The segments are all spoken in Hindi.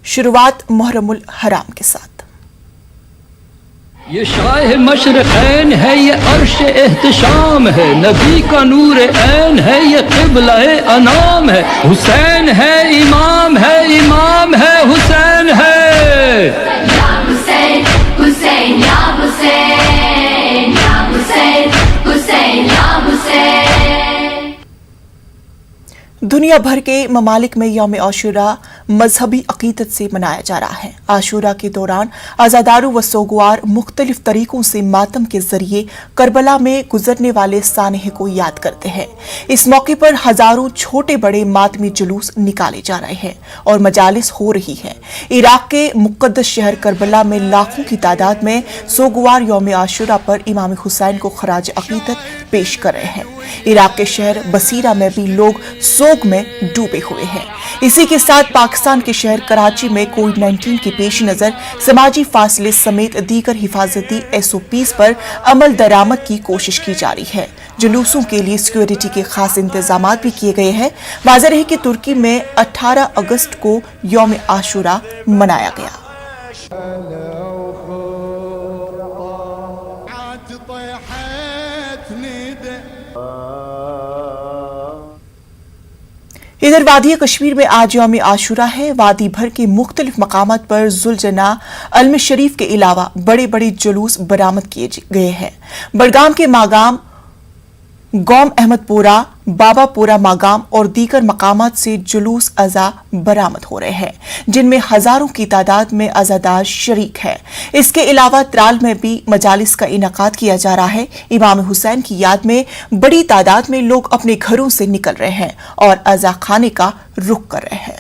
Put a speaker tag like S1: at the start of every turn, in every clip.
S1: शुरुआत मुहर्रमुल हराम के साथ।
S2: ये शाह मशरक़ैन है, ये अर्श एहतशाम है, नबी का नूर ऐन है, ये क़िबला अनाम है, हुसैन है इमाम है, इमाम है हुसैन है।
S3: या हुसैन हुसैन या हुसैन, या हुसैन हुसैन या हुसैन।
S1: दुनिया भर के ममालिक में यौम आशूरा मजहबी अकीदत से मनाया जा रहा है। आशूरा के दौरान आज़ादारू व सोगवार मुख्तलिफ तरीकों से मातम के जरिए करबला में गुजरने वाले सानह को याद करते हैं। इस मौके पर हजारों छोटे बड़े मातमी जुलूस निकाले जा रहे हैं और मजालिस हो रही है। इराक के मुक़द्दस शहर करबला में लाखों की तादाद में सोगवार यौम आशूरा पर इमाम हुसैन को खराज अकीदत पेश कर रहे हैं। इराक के शहर बसीरा में भी लोग सोग में डूबे हुए हैं। इसी के साथ पाकिस्तान के शहर कराची में कोविड-19 के पेश नजर समाजी फासले समेत दीगर हिफाजती SOPs पर अमल दरामद की कोशिश की जा रही है। जुलूसों के लिए सिक्योरिटी के खास इंतजाम भी किए गए हैं। वाज़ेह है कि तुर्की में 18 अगस्त को यौम आशूरा मनाया गया। इधर वादी कश्मीर में आज यौम आशूरा है। वादी भर के मुख्तलिफ मकामात पर जुलजना अलम शरीफ के अलावा बड़े बड़े जुलूस बरामद किए गए हैं। बड़गाम के मागाम, गौम अहमदपुरा, बाबापुरा मागाम और दीगर मकामात से जुलूस अज़ा बरामद हो रहे हैं, जिनमें हजारों की तादाद में अज़ादार शरीक है। इसके अलावा त्राल में भी मजालिस का इनेकाद किया जा रहा है। इमाम हुसैन की याद में बड़ी तादाद में लोग अपने घरों से निकल रहे हैं और अज़ा खाने का रुख कर रहे हैं।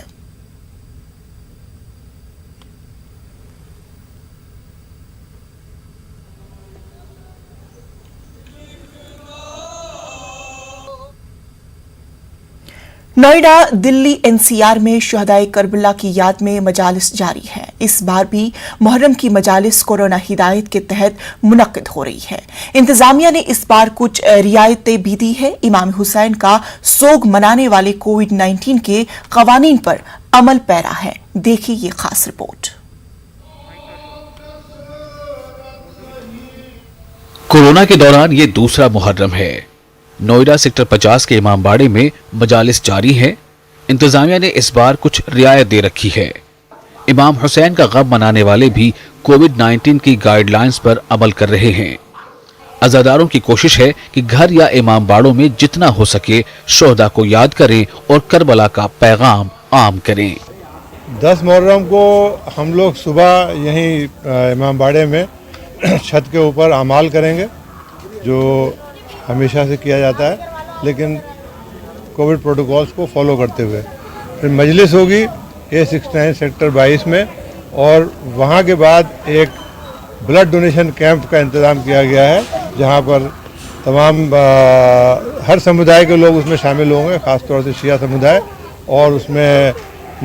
S1: नोएडा, दिल्ली, NCR में शुहदाए करबला की याद में मजालिस जारी है। इस बार भी मुहर्रम की मजालिस कोरोना हिदायत के तहत मुनक्किद हो रही है। इंतजामिया ने इस बार कुछ रियायतें भी दी है। इमाम हुसैन का सोग मनाने वाले कोविड-19 के कवानीन पर अमल पैरा है। देखिए ये खास रिपोर्ट।
S4: कोरोना के दौरान ये दूसरा मुहर्रम है। नोएडा सेक्टर 50 के इमामबाड़े में मजालिस जारी है। इंतजामिया ने इस बार कुछ रियायत दे रखी है। इमाम हुसैन का गम मनाने वाले भी कोविड-19 की गाइडलाइंस पर अमल कर रहे हैं। अज़ादारों की कोशिश है कि घर या इमामबाड़ों में जितना हो सके शोहदा को याद करें और करबला का पैगाम आम करें।
S5: 10 मुहर्रम को हम लोग सुबह यहीं इमामबाड़े में छत के ऊपर अमाल करेंगे, जो हमेशा से किया जाता है, लेकिन कोविड प्रोटोकॉल्स को फॉलो करते हुए। फिर मजलिस होगी A69 सेक्टर 22 में, और वहाँ के बाद एक ब्लड डोनेशन कैंप का इंतज़ाम किया गया है, जहाँ पर तमाम हर समुदाय के लोग उसमें शामिल होंगे, ख़ासतौर से शिया समुदाय, और उसमें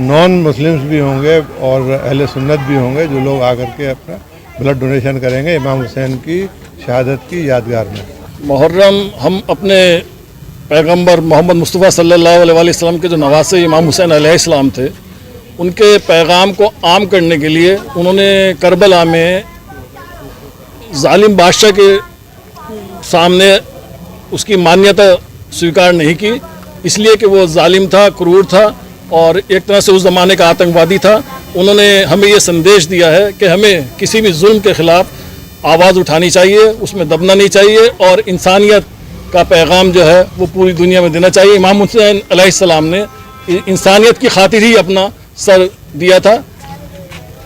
S5: नॉन मुस्लिम्स भी होंगे और अहले सुन्नत भी होंगे, जो लोग आकर के अपना ब्लड डोनेशन करेंगे इमाम हुसैन की शहादत की यादगार में।
S6: मुहर्रम हम अपने पैगंबर मोहम्मद मुस्तफ़ा सल्लल्लाहु अलैहि वसल्लम के जो नवासे इमाम हुसैन अलैहिस्सलाम थे, उनके पैगाम को आम करने के लिए उन्होंने करबला में जालिम बादशाह के सामने उसकी मान्यता स्वीकार नहीं की, इसलिए कि वो जालिम था, क्रूर था और एक तरह से उस ज़माने का आतंकवादी था। उन्होंने हमें ये संदेश दिया है कि हमें किसी भी जुल्म के ख़िलाफ़ आवाज़ उठानी चाहिए, उसमें दबना नहीं चाहिए, और इंसानियत का पैगाम जो है वो पूरी दुनिया में देना चाहिए। इमाम हुसैन अलैहिस्सलाम ने इंसानियत की खातिर ही अपना सर दिया था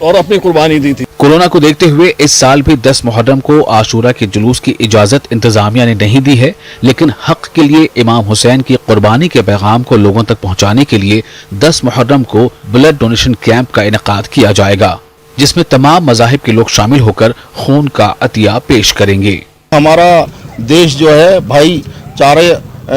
S6: और अपनी कुर्बानी दी थी।
S4: कोरोना को देखते हुए इस साल भी 10 मुहर्रम को आशूरा के जुलूस की इजाजत इंतजामिया ने नहीं दी है, लेकिन हक के लिए इमाम हुसैन की कुर्बानी के पैगाम को लोगों तक पहुंचाने के लिए 10 मुहर्रम को ब्लड डोनेशन कैंप का इनेकाद किया जाएगा, जिसमें तमाम मज़ाहिब के लोग शामिल होकर खून का अतिया पेश करेंगे।
S7: हमारा देश जो है भाईचारे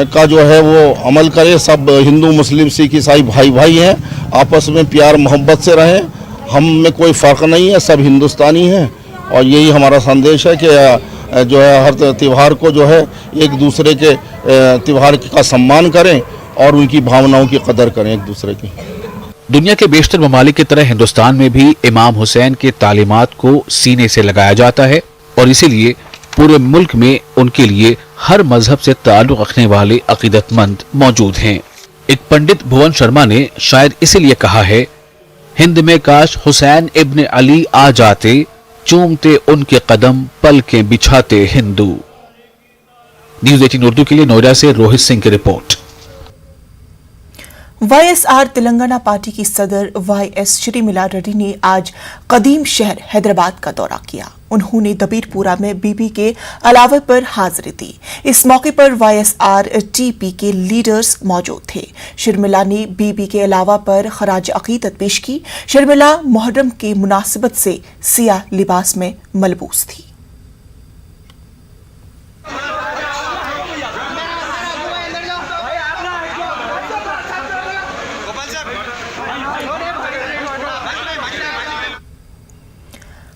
S7: का जो है वो अमल करे, सब हिंदू मुस्लिम सिख ईसाई भाई भाई हैं, आपस में प्यार मोहब्बत से रहें, हम में कोई फ़र्क नहीं है, सब हिंदुस्तानी हैं। और यही हमारा संदेश है कि जो है हर त्यौहार को जो है एक दूसरे के त्यौहार का सम्मान करें और उनकी भावनाओं की कदर करें एक दूसरे की।
S4: दुनिया के बेशतर ममालिक की तरह हिंदुस्तान में भी इमाम हुसैन के तालीमात को सीने से लगाया जाता है और इसीलिए पूरे मुल्क में उनके लिए हर मजहब से ताल्लुक रखने वाले अकीदतमंद मौजूद हैं। एक पंडित भुवन शर्मा ने शायद इसीलिए कहा है, हिंद में काश हुसैन इब्न अली आ जाते, चूमते उनके कदम, पलकें बिछाते हिंदू। न्यूज़ 18 उर्दू के लिए नोएडा से रोहित सिंह की रिपोर्ट।
S1: वाईएसआर तेलंगाना पार्टी की सदर वाईएस श्रीमिला रेड्डी ने आज कदीम शहर हैदराबाद का दौरा किया। उन्होंने दबीरपुरा में बीबी के अलावे पर हाजिरी दी। इस मौके पर वाईएसआर टीपी के लीडर्स मौजूद थे। शर्मिला ने बीबी के अलावा पर खराज अकीदत पेश की। शर्मिला मुहर्रम की मुनासिबत से सियाह लिबास में मलबूस थी।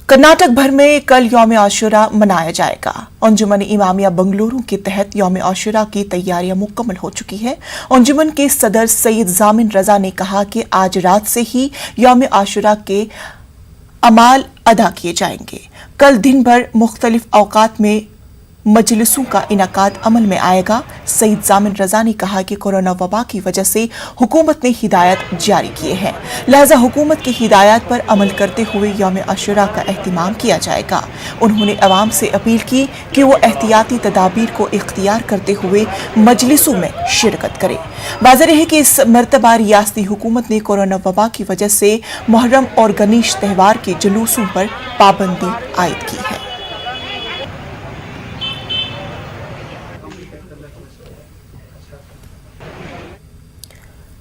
S1: कर्नाटक भर में कल यौम आशुरा मनाया जाएगा। अंजुमन इमामिया बंगलुरु के तहत यौम आशुरा की तैयारियां मुकम्मल हो चुकी है। अंजुमन के सदर सैयद जामिन रजा ने कहा कि आज रात से ही यौम आशुरा के अमाल अदा किए जाएंगे। कल दिन भर मुख्तलिफ औकात में मजलिसों का इनाकाद अमल में आएगा। सईद जामिन रजा ने कहा कि कोरोना वबा की वजह से हुकूमत ने हिदायत जारी किए हैं, लिहाजा हुकूमत की हिदायत पर अमल करते हुए यौम आशुरा का एहतमाम किया जाएगा। उन्होंने अवाम से अपील की कि वो एहतियाती तदाबीर को इख्तियार करते हुए मजलिसों में शिरकत करें। वाज़ेह है कि इस मरतबा रियासती हुकूमत ने कोरोना वबा की वजह से मुहर्रम और गनीश त्यौहार के जुलूसों पर पाबंदी आयद की है।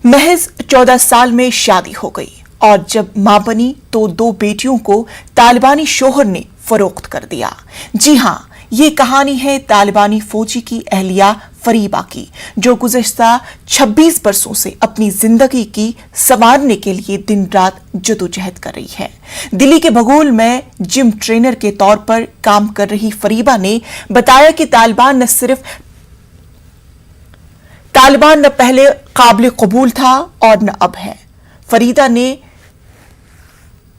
S1: महज 14 साल में शादी हो गई और जब मां बनी तो 2 बेटियों को तालिबानी शोहर ने फरोख्त कर दिया। जी हां, ये कहानी है तालिबानी फौजी की अहलिया फरीबा की, जो गुज़श्ता 26 बरसों से अपनी जिंदगी की संवारने के लिए दिन रात जदोजहद कर रही है। दिल्ली के भगोल में जिम ट्रेनर के तौर पर काम कर रही फरीबा ने बताया कि तालिबान न पहले काबिल कबूल था और न अब है। फरीदा ने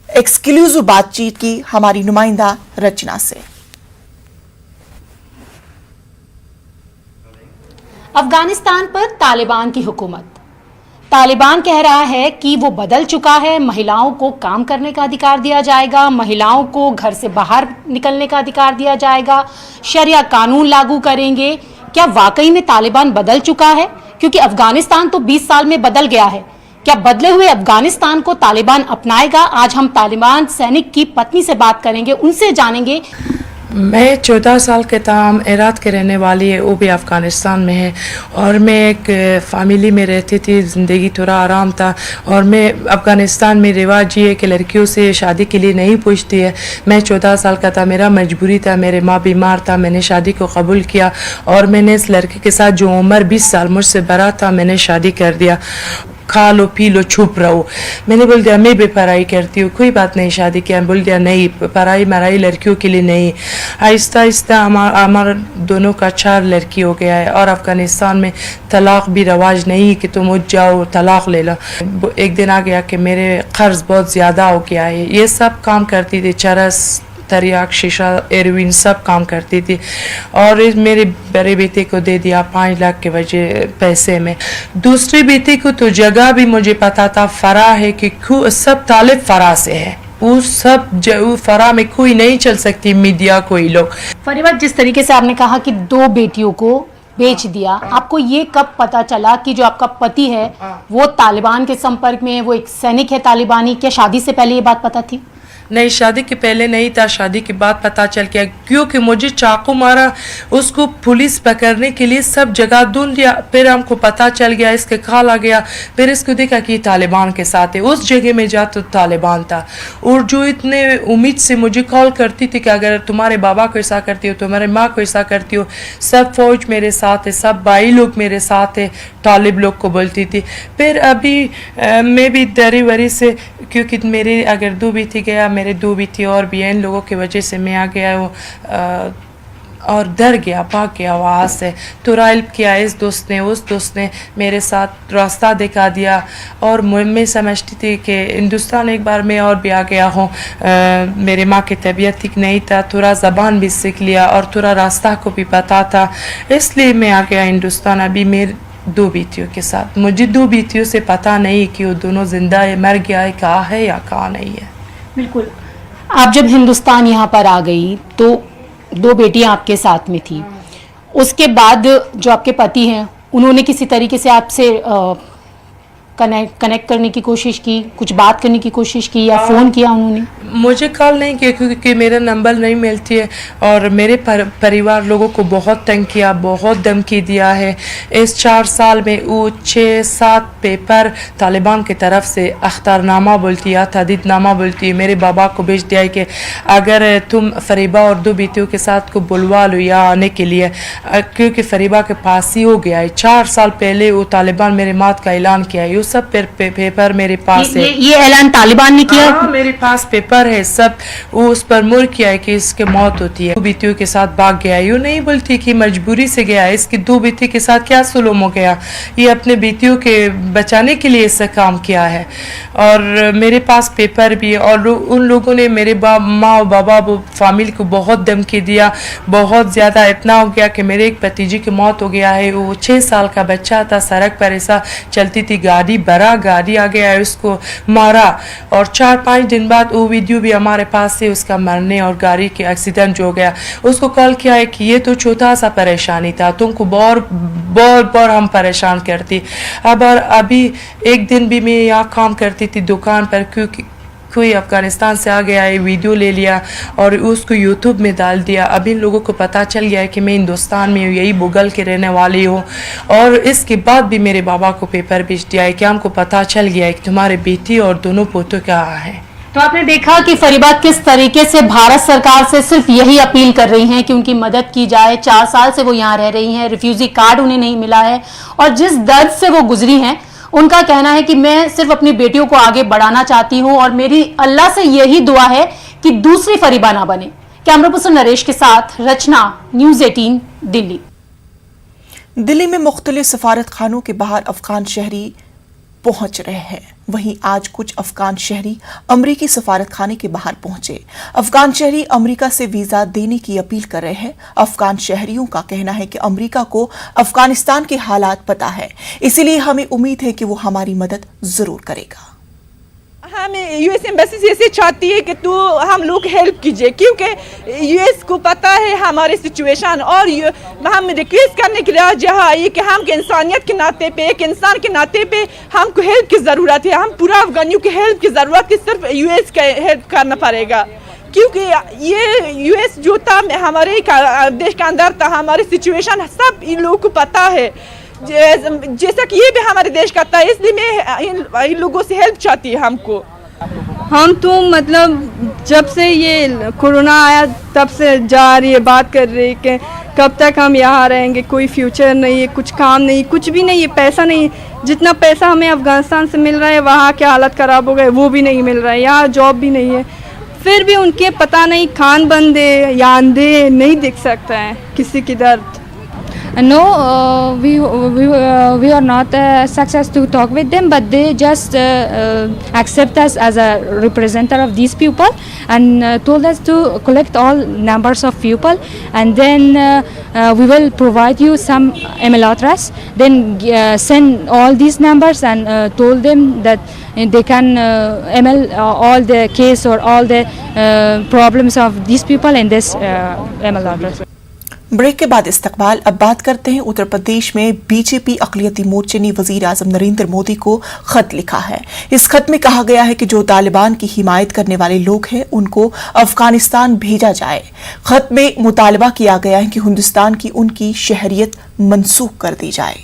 S1: एक्सक्लूसिव बातचीत की हमारी नुमाइंदा रचना से।
S8: अफगानिस्तान पर तालिबान की हुकूमत। तालिबान कह रहा है कि वो बदल चुका है, महिलाओं को काम करने का अधिकार दिया जाएगा, महिलाओं को घर से बाहर निकलने का अधिकार दिया जाएगा, शरिया कानून लागू करेंगे। क्या वाकई में तालिबान बदल चुका है? क्योंकि अफगानिस्तान तो 20 साल में बदल गया है। क्या बदले हुए अफगानिस्तान को तालिबान अपनाएगा? आज हम तालिबान सैनिक की पत्नी से बात करेंगे, उनसे जानेंगे।
S9: मैं 14 साल के ताम इराक के रहने वाली है, वो भी अफ़गानिस्तान में है। और मैं एक फ़ैमिली में रहती थी, ज़िंदगी थोड़ा आराम था। और मैं अफ़गानिस्तान में रिवाज ये है कि लड़कियों से शादी के लिए नहीं पूछती है। मैं 14 साल का था, मेरा मजबूरी था, मेरे माँ बीमार था, मैंने शादी को कबूल किया और मैंने इस लड़के के साथ जो उम्र 20 साल मुझसे बड़ा था, मैंने शादी कर दिया। खा लो पी लो छुप रहो। मैंने बोल दिया मैं भी पढ़ाई करती हूँ, कोई बात नहीं, शादी किया। बोल दिया नहीं, पढ़ाई मराई लड़कियों के लिए नहीं। आहिस्ता आहिस्ता हमारा दोनों का 4 लड़की हो गया है। और अफ़गानिस्तान में तलाक़ भी रवाज नहीं कि तुम उठ जाओ तलाक़ ले लो। एक दिन आ गया कि मेरे कर्ज बहुत ज़्यादा हो गया है। ये सब काम करती थी, चरस तरियाक शीशा एरोइन सब काम करती थी। और मेरे बड़े बेटे को दे दिया 5 लाख के वजह पैसे में। दूसरी बेटे को तो जगह भी मुझे पता था, फरा है कि सब तालिब फरा से है। वो सब फरा में कोई नहीं चल सकती, मीडिया कोई लोग।
S8: फरीबा, जिस तरीके से आपने कहा कि 2 बेटियों को बेच दिया, आपको ये कब पता चला कि जो आपका पति है वो तालिबान के संपर्क में है, वो एक सैनिक है तालिबानी? क्या शादी से पहले ये बात पता थी?
S9: नहीं, शादी के पहले नहीं था, शादी के बाद पता चल गया। क्योंकि मुझे चाकू मारा, उसको पुलिस पकड़ने के लिए सब जगह ढूंढ लिया। फिर हमको पता चल गया, इसके कॉल आ गया। फिर इसको देखा कि तालिबान के साथ है। उस जगह में जा तो तालिबान था। और जो इतने उम्मीद से मुझे कॉल करती थी कि अगर तुम्हारे बाबा को ऐसा करती हो, तुम्हारे माँ को ऐसा करती हो, सब फौज मेरे साथ है, सब भाई लोग मेरे साथ है, तालिब लोग को बोलती थी। फिर अभी मैं भी दरी वरी से, क्योंकि मेरे अगर 2 बेटी गया, मेरे 2 बेटी और भी हैं, इन लोगों की वजह से मैं आ गया हूँ और डर गया, भाग गया वहाँ से। थोड़ा हेल्प किया इस दोस्त ने, उस दोस्त ने मेरे साथ रास्ता दिखा दिया। और मैं समझती थी कि हिंदुस्तान एक बार मैं और भी आ गया हूँ। मेरे माँ की तबीयत ठीक नहीं था, थोड़ा ज़बान भी सीख लिया और थोड़ा रास्ता को भी पता था, इसलिए मैं आ गया हिंदुस्तान। अभी मेरे 2 बेटियों के साथ, मुझे 2 बेटियों से पता नहीं कि वो दोनों जिंदा है, मर गया है, कहाँ है या कहाँ नहीं है।
S8: बिल्कुल। आप जब हिंदुस्तान यहाँ पर आ गई तो 2 बेटियां आपके साथ में थी, उसके बाद जो आपके पति हैं उन्होंने किसी तरीके से आपसे कनेक्ट करने की कोशिश की, कुछ बात करने की कोशिश की या फ़ोन किया उन्होंने?
S9: मुझे कॉल नहीं किया क्योंकि मेरा नंबर नहीं मिलती है। और मेरे परिवार लोगों को बहुत तंग किया, बहुत धमकी दिया है। इस 4 साल में वो 6-7 पेपर तालिबान की तरफ से अख्तारनामा बोलती है, तहदीदनामा बोलती है, मेरे बाबा को भेज दिया है कि अगर तुम फरीबा और 2 बेटियों के साथ को बुलवा लो यहाँ आने के लिए, क्योंकि फरीबा के पास ही हो गया है। 4 साल पहले वो तालिबान मेरे मौत का ऐलान किया है। सब पेपर मेरे पास है।
S8: ये ऐलान तालिबान ने किया?
S9: हाँ, मेरे पास पेपर है सब। वो उस पर मुहर किया है कि इसके मौत होती है। 2 बेटियों के साथ भाग गया। यूँ नहीं बोलती कि मजबूरी से गया है, इसकी 2 बेटी के साथ क्या जुल्म हो गया, ये अपने बेटियों के बचाने के लिए इससे काम किया है। और मेरे पास पेपर भी है। और उन लोगों ने मेरे माँ और बाबा वो फैमिली को बहुत धमकी दिया, बहुत ज़्यादा। इतना हो गया कि मेरे एक भतीजी की मौत हो गया है। वो 6 साल का बच्चा था, सड़क पर ऐसा चलती थी, बड़ा गाड़ी आ गया है, उसको मारा। और 4-5 दिन बाद वो वीडियो भी हमारे पास है, उसका मरने और गाड़ी के एक्सीडेंट हो गया। उसको कॉल किया है कि ये तो छोटा सा परेशानी था, तुमको बहुत हम परेशान करती। अभी एक दिन भी मैं यहाँ काम करती थी दुकान पर, क्योंकि कोई अफ़गानिस्तान से आ गया है, वीडियो ले लिया और उसको यूट्यूब में डाल दिया। अभी इन लोगों को पता चल गया है कि मैं हिंदुस्तान में हूँ, यही बुगल के रहने वाली हूँ। और इसके बाद भी मेरे बाबा को पेपर भेज दिया है कि हमको पता चल गया है कि तुम्हारे बेटी और दोनों पोतों कहाँ हैं।
S8: तो आपने देखा कि फरीबा किस तरीके से भारत सरकार से सिर्फ यही अपील कर रही हैं कि उनकी मदद की जाए। 4 साल से वो यहाँ रह रही हैं, रिफ्यूजी कार्ड उन्हें नहीं मिला है और जिस दर्द से वो गुजरी हैं, उनका कहना है कि मैं सिर्फ अपनी बेटियों को आगे बढ़ाना चाहती हूं और मेरी अल्लाह से यही दुआ है कि दूसरी फरीबा ना बने। कैमरा पर्सन नरेश के साथ रचना, न्यूज़ 18 दिल्ली।
S1: दिल्ली में मुख्तलिफ सफारत खानों के बाहर अफगान शहरी पहुंच रहे हैं। वहीं आज कुछ अफगान शहरी अमरीकी सफारत खाने के बाहर पहुंचे। अफगान शहरी अमरीका से वीजा देने की अपील कर रहे हैं। अफगान शहरियों का कहना है कि अमरीका को अफगानिस्तान के हालात पता है, इसीलिए हमें उम्मीद है कि वो हमारी मदद जरूर करेगा।
S10: हम यूएस एम्बेसी से ऐसे चाहती है कि तो हम लोग हेल्प कीजिए, क्योंकि यूएस को पता है हमारी सिचुएशन। और हम रिक्वेस्ट करने के लिए जहाँ आई कि हम इंसानियत के नाते पे, एक इंसान के नाते पे हमको हेल्प की ज़रूरत है। हम पूरा अफगानियों की हेल्प की ज़रूरत है, सिर्फ यूएस का हेल्प करना पड़ेगा, क्योंकि ये यूएस जो था हमारे देश के अंदर था, हमारी सिचुएशन सब इन लोगों को पता है, जैसा कि ये भी हमारे देश का था। इसलिए मैं इन लोगों से हेल्प चाहती है हमको।
S11: हम तो मतलब जब से ये कोरोना आया तब से जा रही है, बात कर रही है कि कब तक हम यहाँ रहेंगे, कोई फ्यूचर नहीं है, कुछ काम नहीं, कुछ भी नहीं है, पैसा नहीं। जितना पैसा हमें अफ़गानिस्तान से मिल रहा है, वहाँ के हालत ख़राब हो गए, वो भी नहीं मिल रहा है। यहाँ जॉब भी नहीं है, फिर भी उनके पता नहीं खान बंद है या अंधे, नहीं दिख सकता है किसी की दर्द।
S12: No, we are not success to talk with them, but they just accept us as a representative of these people and told us to collect all numbers of people, and then we will provide you some email address, then send all these numbers and told them that they can email all the case or all the problems of these people in this email address.
S1: Break के बाद इस्तकबाल। अब बात करते हैं उत्तर प्रदेश में बीजेपी अक़लियती मोर्चे ने वज़ीर आज़म नरेंद्र मोदी को खत लिखा है। इस खत में कहा गया है कि जो तालिबान की हिमायत करने वाले लोग हैं उनको अफगानिस्तान भेजा जाए। खत में मुतालबा किया गया है कि हिंदुस्तान की उनकी शहरियत मनसूख कर दी जाए।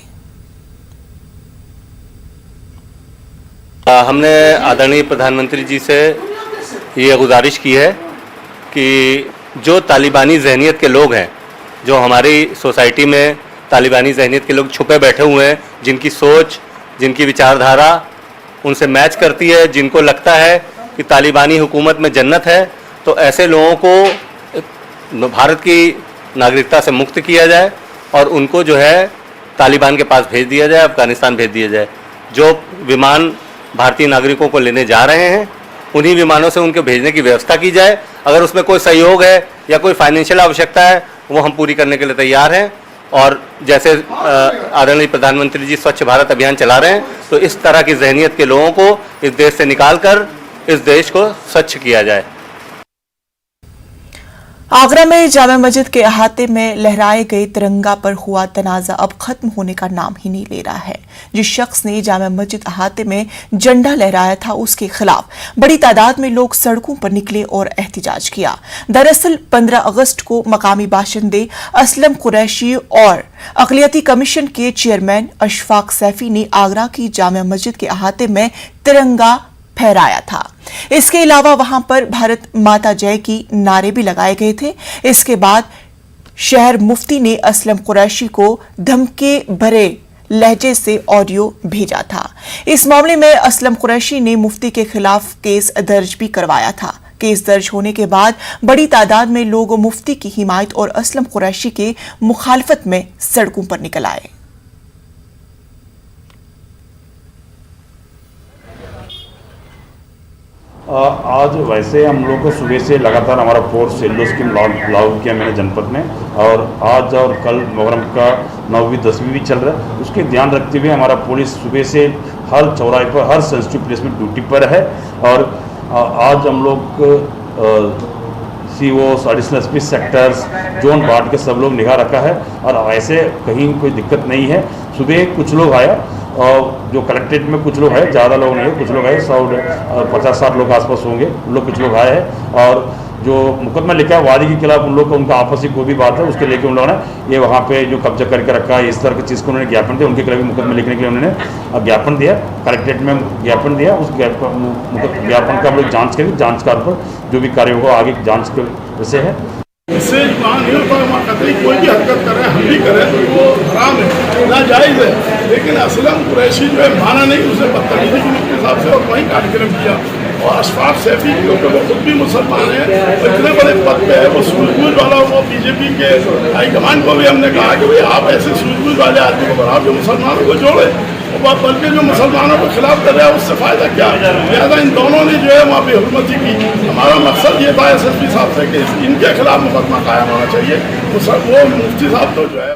S13: हमने आदरणीय प्रधानमंत्री जी से ये गुजारिश की है कि जो तालिबानी जहनियत के लोग हैं, जो हमारी सोसाइटी में तालिबानी जहनियत के लोग छुपे बैठे हुए हैं, जिनकी सोच, जिनकी विचारधारा उनसे मैच करती है, जिनको लगता है कि तालिबानी हुकूमत में जन्नत है, तो ऐसे लोगों को भारत की नागरिकता से मुक्त किया जाए और उनको जो है तालिबान के पास भेज दिया जाए, अफगानिस्तान भेज दिया जाए। जो विमान भारतीय नागरिकों को लेने जा रहे हैं उन्हीं विमानों से उनको भेजने की व्यवस्था की जाए। अगर उसमें कोई सहयोग है या कोई फाइनेंशियल आवश्यकता है वो हम पूरी करने के लिए तैयार हैं। और जैसे आदरणीय प्रधानमंत्री जी स्वच्छ भारत अभियान चला रहे हैं, तो इस तरह की जहनियत के लोगों को इस देश से निकाल कर इस देश को स्वच्छ किया जाए।
S1: आगरा में जामा मस्जिद के अहाते में लहराए गए तिरंगा पर हुआ तनाजा अब खत्म होने का नाम ही नहीं ले रहा है। जिस शख्स ने जामा मस्जिद अहाते में झंडा लहराया था उसके खिलाफ बड़ी तादाद में लोग सड़कों पर निकले और एहतजाज किया। दरअसल 15 अगस्त को मकामी बाशिंदे असलम कुरैशी और अक़लियती कमीशन के चेयरमैन अशफाक सैफी ने आगरा की जामा मस्जिद के अहाते में तिरंगा फहराया था। इसके अलावा वहां पर भारत माता जय की नारे भी लगाए गए थे। इसके बाद शहर मुफ्ती ने असलम कुरैशी को धमके भरे लहजे से ऑडियो भेजा था। इस मामले में असलम कुरैशी ने मुफ्ती के खिलाफ केस दर्ज भी करवाया था। केस दर्ज होने के बाद बड़ी तादाद में लोग मुफ्ती की हिमायत और असलम कुरैशी के मुखालफत में सड़कों पर निकल आए।
S14: आज वैसे हम लोग को सुबह से लगातार हमारा फोर्स येलो स्कीम लागू किया मैंने जनपद में, और आज और कल मुहर्रम का 9वीं 10वीं भी चल रहा है। उसके ध्यान रखते हुए हमारा पुलिस सुबह से हर चौराहे पर, हर सेंसिटिव प्लेस में ड्यूटी पर है। और आज हम लोग COs, additional SP, sectors, zone बांट के सब लोग निगाह रखा है और ऐसे कहीं कोई दिक्कत नहीं है। सुबह कुछ लोग आया और जो कलेक्ट्रेट में कुछ लोग आए, ज़्यादा लोग नहीं है, कुछ लोग आए, 50-60 लोग आसपास होंगे, उन लोग कुछ लोग आए हैं। और जो मुकदमा लिखा है वादी के खिलाफ उन लोग का उनका आपसी कोई भी बात है उसके लेके उन लोगों ने ये वहाँ पे जो कब्जा करके रखा है, इस तरह की चीज़ को उन्होंने ज्ञापन दिया, उनके खिलाफ मुकदमा लिखने के लिए उन्होंने ज्ञापन दिया, कलेक्ट्रेट में ज्ञापन दिया। उस ज्ञापन का हम लोग जाँच करेंगे, जाँच का जो भी कार्य होगा आगे जाँच के विषय है।
S15: इससे वहाँ नहीं होता, वहाँ कतई कोई भी हरकत करे, हम भी करें तो वो हराम है, नाजायज़ है। लेकिन असलम कुरैशी जो है माना नहीं, उसे बदतमीजी की उसके हिसाब से और वही कार्यक्रम किया। और अशफाक सैफी क्योंकि वो खुद भी मुसलमान हैं, इतने बड़े पद पे है, वो सूझबूझ वाला, वो बीजेपी के हाईकमान को भी हमने कहा कि भाई आप ऐसे सूझबूझ वाले आदमी को बनाओ जो मुसलमानों को जोड़े, और बल्कि जो मुसलमानों के खिलाफ कर रहा है उससे फ़ायदा क्या है। लिहाजा इन दोनों ने जो है वहाँ बेहुरमती की। हमारा मकसद ये था SSP साहब से कि इनके खिलाफ मुकदमा कायम होना चाहिए। वो मुफ्ती साहब तो जो है।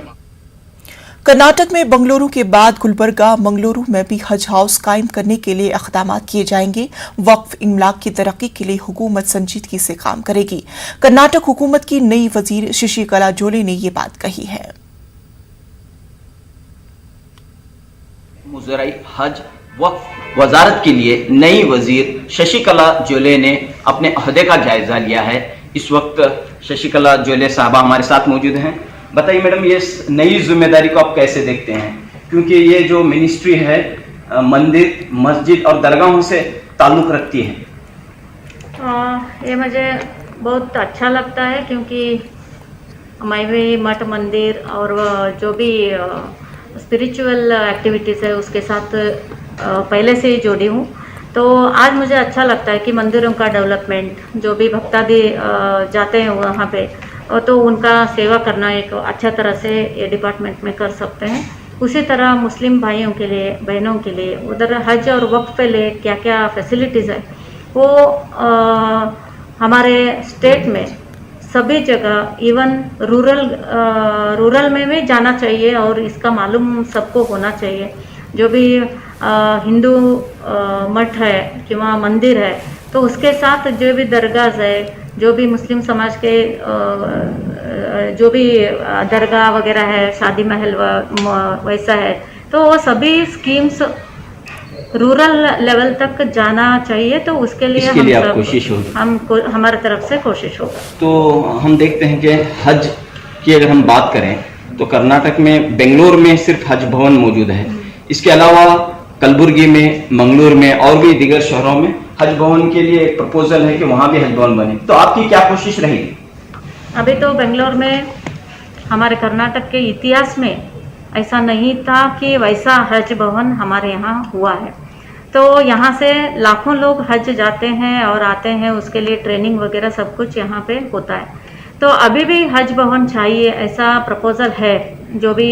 S1: कर्नाटक में बंगलुरु के बाद गुलबर्गा, मंगलुरु में भी हज हाउस कायम करने के लिए इक़दाम किए जाएंगे। वक्फ इमलाक की तरक्की के लिए हुकूमत संजीदगी से काम करेगी। कर्नाटक हुकूमत की नई वजीर शशिकला जोले ने ये बात कही है।
S16: मुजराई हज वक्फ वजारत के लिए नई वजीर शशिकला जोले ने अपने अहदे का जायजा लिया है। इस वक्त शशिकला जोले साहबा हमारे साथ मौजूद हैं। बताइए मैडम, ये नई जिम्मेदारी को आप कैसे देखते हैं, क्योंकि ये जो मिनिस्ट्री है मंदिर, मस्जिद और दरगाहों से ताल्लुक़ रखती है?
S17: ये मुझे बहुत अच्छा लगता है, क्योंकि मैं भी मठ, मंदिर और जो भी स्पिरिचुअल एक्टिविटीज़ है उसके साथ पहले से ही जुड़ी हूँ। तो आज मुझे अच्छा लगता है कि मंदिरों का डेवलपमेंट, जो भी भक्तादि जाते हैं वहाँ पे, तो उनका सेवा करना एक अच्छा तरह से ये डिपार्टमेंट में कर सकते हैं। उसी तरह मुस्लिम भाइयों के लिए, बहनों के लिए उधर हज और वक्फ पे लिए क्या क्या फैसिलिटीज़ है वो हमारे स्टेट में सभी जगह, इवन रूरल में भी जाना चाहिए और इसका मालूम सबको होना चाहिए। जो भी हिंदू मठ है कि वहाँ मंदिर है, तो उसके साथ जो भी दरगाह है, जो भी मुस्लिम समाज के जो भी दरगाह वगैरह है, शादी महल वैसा है, तो वो सभी स्कीम्स रूरल लेवल तक जाना चाहिए। तो उसके लिए हम
S16: कोशिश होगी,
S17: हमारे तरफ से कोशिश होगा।
S16: तो हम देखते हैं कि हज की अगर हम बात करें तो कर्नाटक में बेंगलोर में सिर्फ हज भवन मौजूद है। इसके अलावा कलबुर्गी में, मंगलूर में और भी दीगर शहरों में हज भवन के लिए एक प्रपोजल है कि वहाँ भी हज भवन बने। तो आपकी क्या कोशिश रहेगी?
S17: अभी तो बेंगलोर में हमारे कर्नाटक के इतिहास में ऐसा नहीं था कि वैसा हज भवन हमारे यहाँ हुआ है। तो यहाँ से लाखों लोग हज जाते हैं और आते हैं, उसके लिए ट्रेनिंग वगैरह सब कुछ यहाँ पे होता है। तो अभी भी हज भवन चाहिए ऐसा प्रपोजल है, जो भी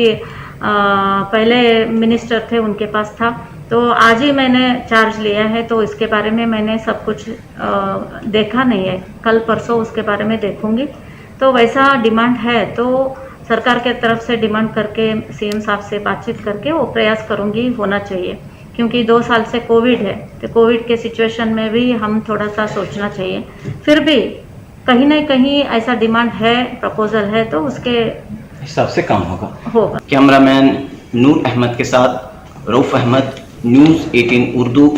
S17: पहले मिनिस्टर थे उनके पास था। तो आज ही मैंने चार्ज लिया है, तो इसके बारे में मैंने सब कुछ देखा नहीं है, कल परसों उसके बारे में देखूंगी। तो वैसा डिमांड है तो सरकार के तरफ से डिमांड करके सीएम साहब से बातचीत करके वो प्रयास करूंगी, होना चाहिए। क्योंकि 2 साल से कोविड है, तो कोविड के सिचुएशन में भी हम थोड़ा सा सोचना चाहिए। फिर भी कहीं ना कहीं ऐसा डिमांड है, प्रपोजल है, तो उसके
S16: हिसाब से काम होगा। कैमरामैन नूर अहमद के साथ रऊफ अहमद, न्यूज़ 18 उर्दू,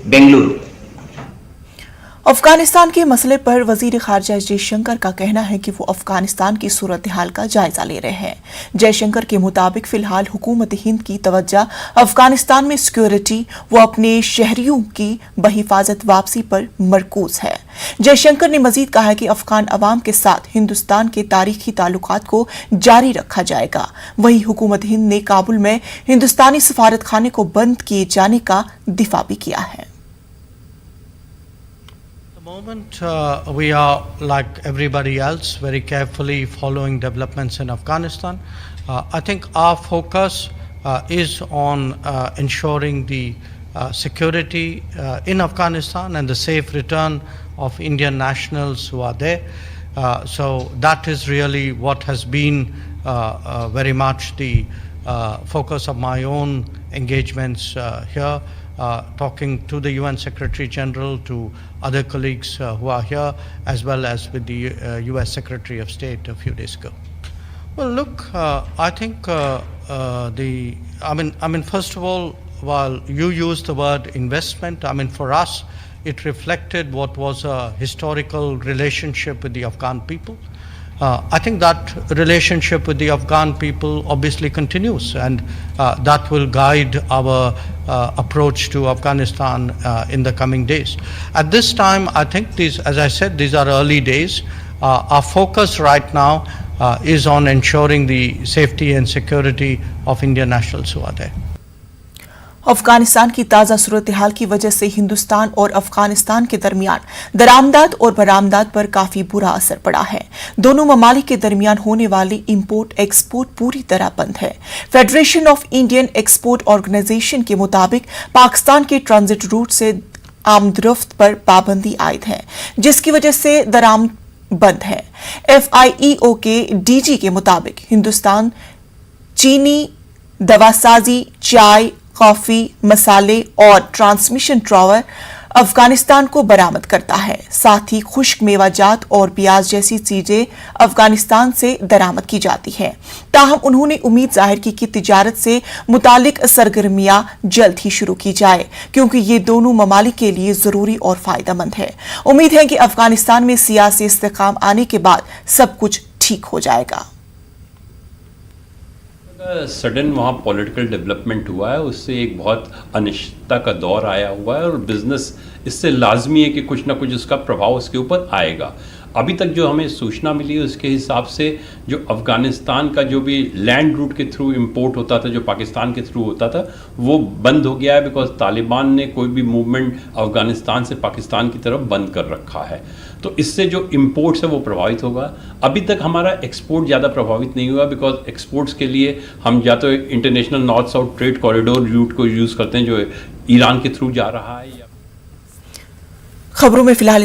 S16: बेंगलुरु।
S1: अफगानिस्तान के मसले पर वजीर खारजा जयशंकर का कहना है कि वो अफगानिस्तान की सूरत हाल का जायजा ले रहे हैं। जयशंकर के मुताबिक फिलहाल हुकूमत हिंद की तवज्जो अफगानिस्तान में सिक्योरिटी व अपने शहरियों की बहिफाजत वापसी पर मरकूज है। जयशंकर ने मजीद कहा है कि अफगान अवाम के साथ हिंदुस्तान के तारीखी ताल्लुकात को जारी रखा जाएगा। वहीं हुकूमत हिंद ने काबुल में हिंदुस्तानी सफारत खाने को बंद किए जाने का दिफा भी किया है।
S18: moment we are, like everybody else, very carefully following developments in Afghanistan. I think our focus is on ensuring the security in Afghanistan and the safe return of Indian nationals who are there. So that is really what has been very much the focus of my own engagements here. Talking to the UN Secretary General, to other colleagues who are here, as well as with the US Secretary of State a few days ago. Well, look, I think I mean, first of all, while you used the word investment, I mean, for us, it reflected what was a historical relationship with the Afghan people. I think that relationship with the Afghan people obviously continues, and that will guide our approach to Afghanistan in the coming days. At this time, I think these, as I said, these are early days. Our focus right now is on ensuring the safety and security of Indian nationals who are there.
S1: Afghanistan की ताज़ा सूरत हाल की वजह से हिंदुस्तान और अफगानिस्तान के दरमियान दरामदात और बरामदात पर काफी बुरा असर पड़ा है। दोनों ममालिक के दरमियान होने वाली इंपोर्ट एक्सपोर्ट पूरी तरह बंद है। Federation of Indian export organisation के मुताबिक पाकिस्तान के ट्रांजिट रूट से आमदरफ्त पर पाबंदी आयद है, जिसकी वजह से दरामद बंद है। FIEO के DG के मुताबिक हिंदुस्तान चीनी, दवासाजी, चाय, कॉफी, मसाले और ट्रांसमिशन ट्रॉवर अफगानिस्तान को बरामद करता है। साथ ही खुश्क मेवाजात और प्याज जैसी चीजें अफगानिस्तान से दरामद की जाती हैं। ताहम उन्होंने उम्मीद जाहिर की कि तिजारत से मुतालिक सरगर्मियां जल्द ही शुरू की जाए, क्योंकि ये दोनों ममालिक के लिए जरूरी और फायदेमंद है। उम्मीद है कि अफगानिस्तान में सियासी इस्तेकाम आने के बाद सब कुछ ठीक हो जाएगा।
S19: सडन वहाँ पॉलिटिकल डेवलपमेंट हुआ है, उससे एक बहुत अनिश्चितता का दौर आया हुआ है और बिजनेस इससे लाजमी है कि कुछ ना कुछ उसका प्रभाव उसके ऊपर आएगा। अभी तक जो हमें सूचना मिली है उसके हिसाब से जो अफ़गानिस्तान का जो भी लैंड रूट के थ्रू इंपोर्ट होता था, जो पाकिस्तान के थ्रू होता था, वो बंद हो गया है, बिकॉज तालिबान ने कोई भी मूवमेंट अफ़गानिस्तान से पाकिस्तान की तरफ बंद कर रखा है। तो इससे जो इंपोर्ट्स है वो प्रभावित होगा। अभी तक हमारा एक्सपोर्ट ज़्यादा प्रभावित नहीं हुआ, बिकॉज एक्सपोर्ट्स के लिए हम या तो international north south trade corridor route को यूज़ करते हैं जो ईरान के थ्रू जा रहा है।
S1: खबरों में फिलहाल